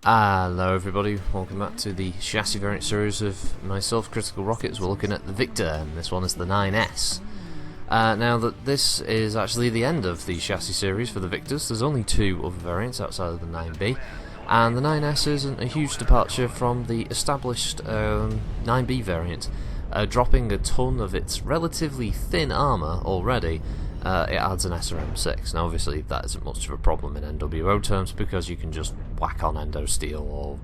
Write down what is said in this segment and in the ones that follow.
Hello everybody, welcome back to the chassis variant series of myself, Critical Rockets. We're looking at the Victor, and this one is the 9S. Now that this is actually the end of the chassis series for the Victors, there's only two other variants outside of the 9B, and the 9S isn't a huge departure from the established 9B variant, dropping a ton of its relatively thin armour already. It adds an SRM6. Now obviously that isn't much of a problem in NWO terms because you can just whack on endo steel or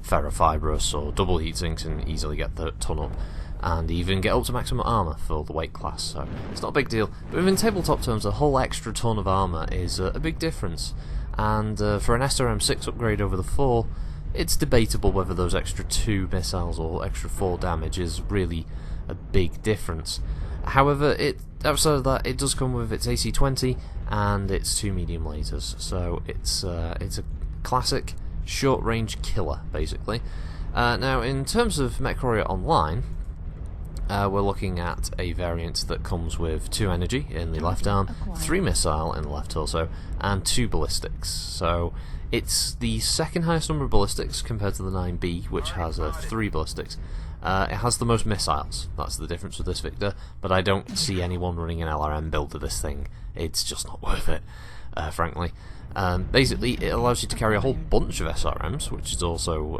ferrofibrous or double heatsinks and easily get the ton up and even get up to maximum armour for the weight class, so it's not a big deal. But within tabletop terms, a whole extra ton of armour is a big difference, and for an SRM6 upgrade over the 4, it's debatable whether those extra 2 missiles or extra 4 damage is really a big difference. However, outside of that, it does come with its AC-20 and its 2 medium lasers, so it's a classic short-range killer, basically. Now, in terms of MechWarrior Online, we're looking at a variant that comes with 2 energy in the left arm, 3 missile in the left torso, and 2 ballistics. So it's the second highest number of ballistics compared to the 9B, which has 3 ballistics. It has the most missiles, that's the difference with this Victor, but I don't see anyone running an LRM build of this thing. It's just not worth it, frankly. Basically, it allows you to carry a whole bunch of SRMs, which is also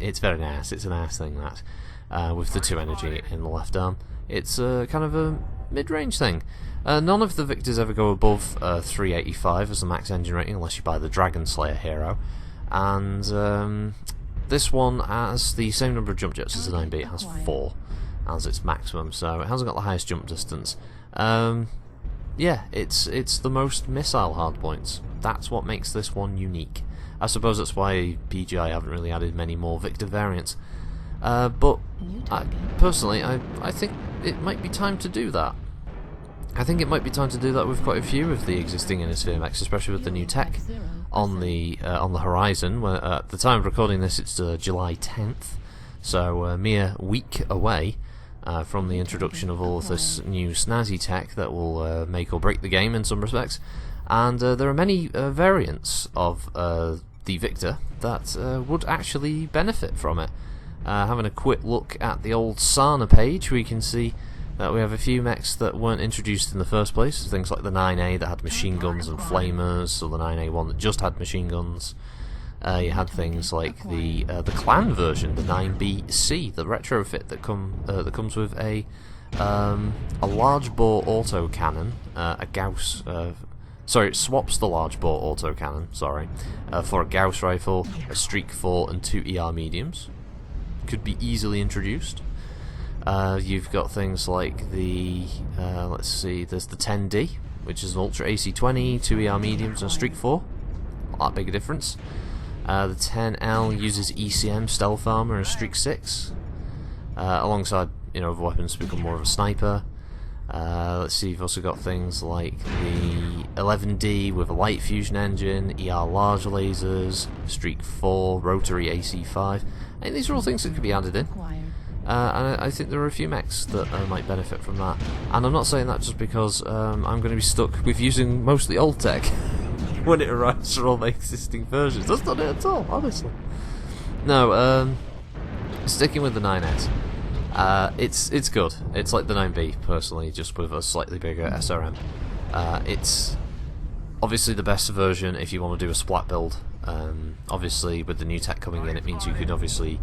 it's very nice. It's a nice thing, that, with the 2 energy in the left arm. It's kind of a mid-range thing. None of the Victors ever go above 385 as the max engine rating, unless you buy the Dragon Slayer hero, and this one has the same number of jump jets as the 9B. It has 4 as its maximum, so it hasn't got the highest jump distance. Yeah, it's the most missile hardpoints. That's what makes this one unique. I suppose that's why PGI haven't really added many more Victor variants. But personally, I think it might be time to do that. I think it might be time to do that with quite a few of the existing Innisphere mechs, especially with the new tech on the horizon. Where, at the time of recording this, it's July 10th, so a mere week away from the introduction of all of this new snazzy tech that will make or break the game in some respects. And there are many variants of the Victor that would actually benefit from it. Having a quick look at the old Sana page, we can see that we have a few mechs that weren't introduced in the first place, things like the 9A that had machine guns and flamers, or the 9A1 that just had machine guns. You had things like the clan version, the 9B IIC, the retrofit that comes with a large bore autocannon, a Gauss. Sorry, it swaps the large bore autocannon. Sorry, for a Gauss rifle, a Streak 4, and 2 ER mediums. Could be easily introduced. You've got things like the, let's see, there's the 10D, which is an Ultra AC-20, 2 ER mediums and a Streak 4, not that big a difference. The 10L uses ECM, stealth armor, and a Streak 6, alongside, other weapons to become more of a sniper. Let's see, you've also got things like the 11D with a light fusion engine, ER large lasers, Streak 4, rotary AC-5, and these are all things that could be added in. And I think there are a few mechs that might benefit from that. And I'm not saying that just because I'm going to be stuck with using mostly old tech when it arrives for all the existing versions. That's not it at all, honestly. No, sticking with the 9S. It's good. It's like the 9B, personally, just with a slightly bigger SRM. It's obviously the best version if you want to do a splat build. Obviously, with the new tech coming in, it means you can obviously...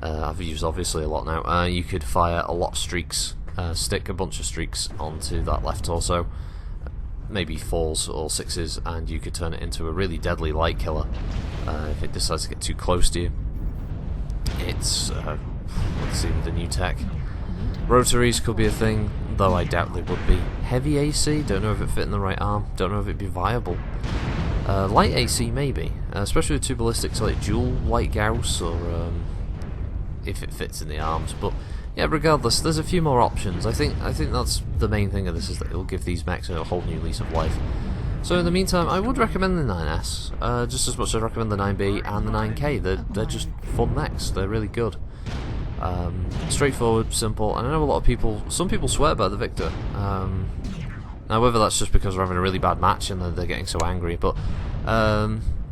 I've used obviously a lot now. You could fire a lot of streaks, stick a bunch of streaks onto that left torso, maybe 4s or 6s, and you could turn it into a really deadly light killer if it decides to get too close to you. It's, let's see, with the new tech. Rotaries could be a thing, though I doubt they would be. Heavy AC, don't know if it fit in the right arm, don't know if it'd be viable. Light AC maybe, especially with 2 ballistics like dual light Gauss, or if it fits in the arms. But yeah, regardless, there's a few more options. I think that's the main thing of this, is that it'll give these mechs a whole new lease of life. So in the meantime, I would recommend the 9S, just as much as I recommend the 9B and the 9K. They're just fun mechs, they're really good. Straightforward, simple, and I know a lot of people, some people swear by the Victor. Now whether that's just because we're having a really bad match and they're getting so angry, but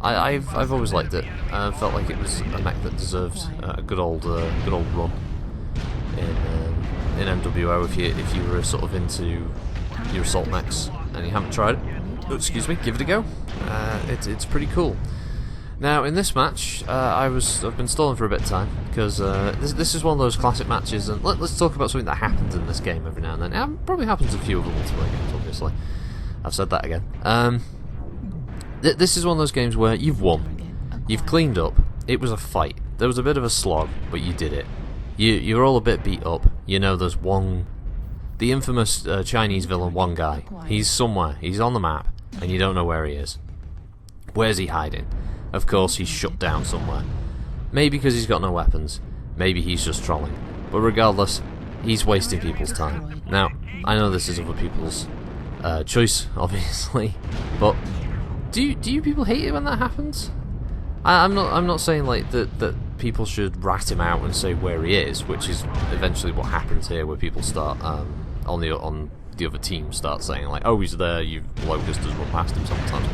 I've always liked it. Felt like it was a mech that deserved a good old run in MWO. If you were sort of into your assault mechs and you haven't tried it, excuse me, give it a go. It's pretty cool. Now in this match, I've been stalling for a bit of time because this is one of those classic matches, and let's talk about something that happens in this game every now and then. It probably happens a few of the multiplayer games, obviously. I've said that again. This is one of those games where you've won, you've cleaned up. It was a fight. There was a bit of a slog, but you did it. You're all a bit beat up. You know, there's the infamous Chinese villain, one guy. He's somewhere. He's on the map, and you don't know where he is. Where's he hiding? Of course, he's shut down somewhere. Maybe because he's got no weapons. Maybe he's just trolling. But regardless, he's wasting people's time. Now, I know this is other people's choice, obviously, but do you people hate it when that happens? I'm not saying like that people should rat him out and say where he is, which is eventually what happens here, where people start on the other team start saying like, oh, he's there, you locust has run past him sometimes.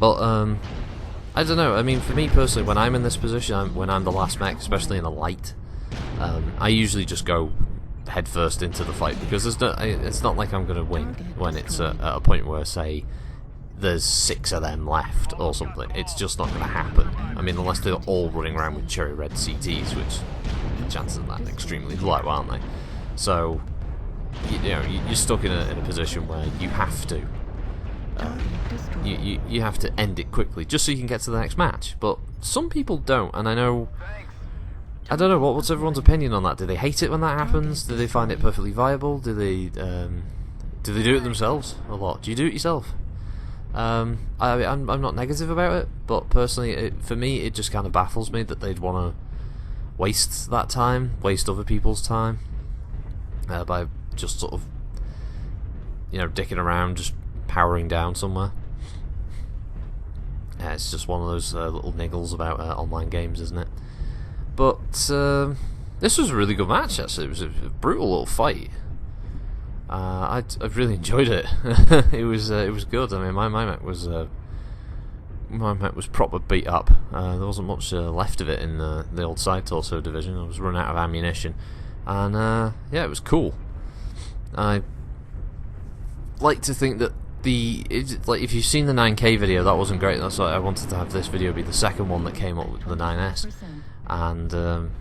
But I don't know. I mean, for me personally, when I'm in this position, when I'm the last mech, especially in a light, I usually just go head first into the fight, because it's not like I'm going to win when it's at a point where, say, there's 6 of them left or something. It's just not going to happen. I mean, unless they're all running around with cherry red CTs, which the chances of that are extremely low, aren't they? So, you're stuck in a position where you have to. You have to end it quickly just so you can get to the next match. But some people don't, and I don't know what's everyone's opinion on that. Do they hate it when that happens? Do they find it perfectly viable? Do they do it themselves a lot? Do you do it yourself? I'm not negative about it, but personally, for me, it just kind of baffles me that they'd want to waste that time, waste other people's time, by just sort of, dicking around, just powering down somewhere. It's just one of those little niggles about online games, isn't it? But this was a really good match, actually. It was a brutal little fight. I really enjoyed it. It was good. I mean, my mech was proper beat up. There wasn't much left of it in the old side torso division. I was running out of ammunition, and yeah, it was cool. I like to think that if you've seen the 9K video, that wasn't great. That's why I wanted to have this video be the second one that came up with the 9S. And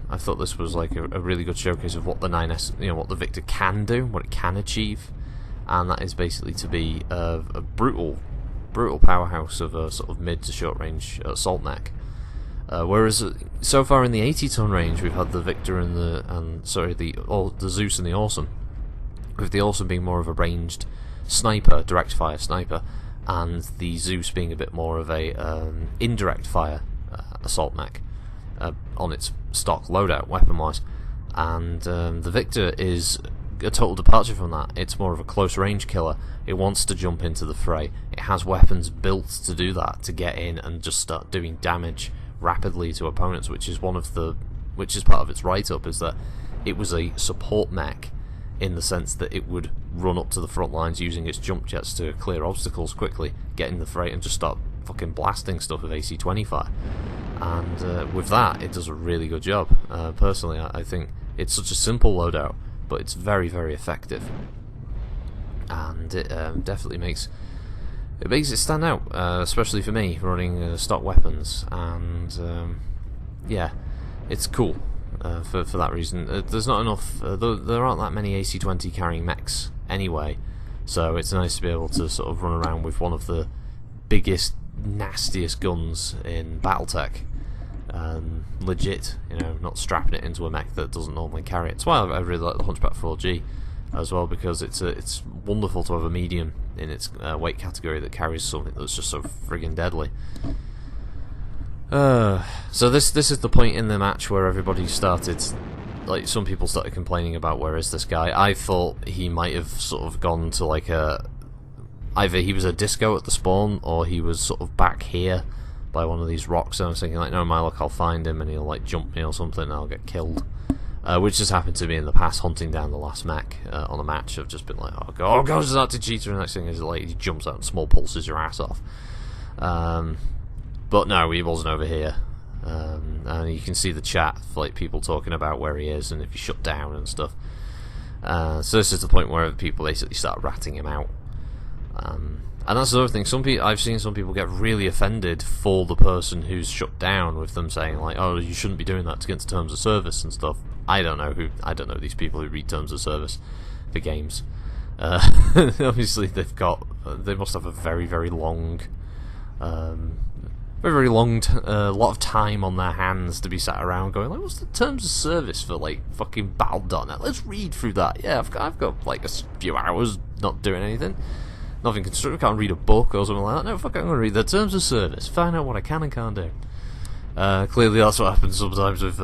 I thought this was like a really good showcase of what the 9S, what the Victor can do, what it can achieve, and that is basically to be a brutal powerhouse of a sort of mid to short range assault mech. Whereas so far in the 80-ton range, we've had the Victor and the Zeus and the Awesome, with the Awesome being more of a ranged sniper, direct fire sniper, and the Zeus being a bit more of a indirect fire assault mech. On its stock loadout, weapon-wise, and the Victor is a total departure from that. It's more of a close-range killer. It wants to jump into the fray. It has weapons built to do that, to get in and just start doing damage rapidly to opponents, which is part of its write-up, is that it was a support mech in the sense that it would run up to the front lines using its jump jets to clear obstacles quickly, get in the fray, and just start fucking blasting stuff with AC-20 fire. And with that, it does a really good job. Personally, I think it's such a simple loadout, but it's very, very effective, and it definitely makes it stand out, especially for me running stock weapons. And yeah, it's cool for that reason. There's not enough. There aren't that many AC-20 carrying mechs anyway, so it's nice to be able to sort of run around with one of the biggest, nastiest guns in BattleTech. Legit, not strapping it into a mech that doesn't normally carry it. That's why I really like the Hunchback 4G as well, because it's wonderful to have a medium in its weight category that carries something that's just so friggin' deadly. So this is the point in the match where everybody started, like, some people started complaining about where is this guy. I thought he might have sort of gone to like either he was a disco at the spawn, or he was sort of back here by one of these rocks, and I was thinking like, no, my luck, I'll find him and he'll like jump me or something and I'll get killed, which has happened to me in the past hunting down the last mech on a match. I've just been like, oh god, there's an active cheater, and the next thing is like he jumps out and small pulses your ass off. But no, he wasn't over here. And you can see the chat, like people talking about where he is and if he's shut down and stuff. So this is the point where people basically start ratting him out. And that's the other thing. I've seen some people get really offended for the person who's shut down, with them saying like, "Oh, you shouldn't be doing that. It's against terms of service and stuff." I don't know these people who read terms of service for games. Obviously, they must have a very, very long, lot of time on their hands to be sat around going like, "What's the terms of service for like fucking Battle.net? Let's read through that." Yeah, I've got like a few hours not doing anything. Nothing constructive, can't read a book or something like that. No, fuck, I'm going to read the terms of service, find out what I can and can't do. Clearly that's what happens sometimes with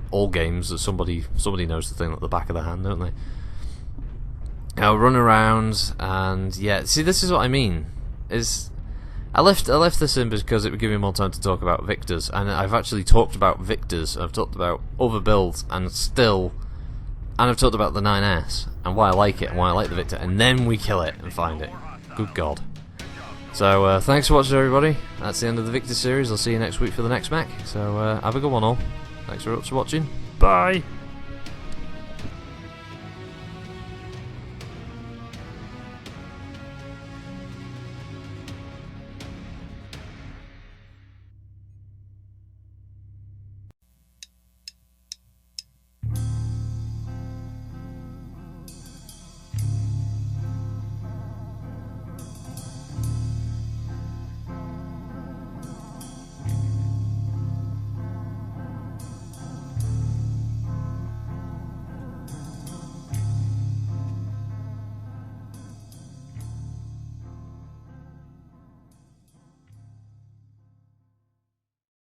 all games, that somebody knows the thing at the back of their hand, don't they? Now run around, and yeah, see, this is what I mean. I left this in because it would give me more time to talk about victors, and I've actually talked about victors, I've talked about other builds, and I've talked about the 9S, and why I like it, and why I like the Victor, and then we kill it and find it. Good God. So, thanks for watching, everybody. That's the end of the Victor series. I'll see you next week for the next mech. So, have a good one all. Thanks very much for watching. Bye!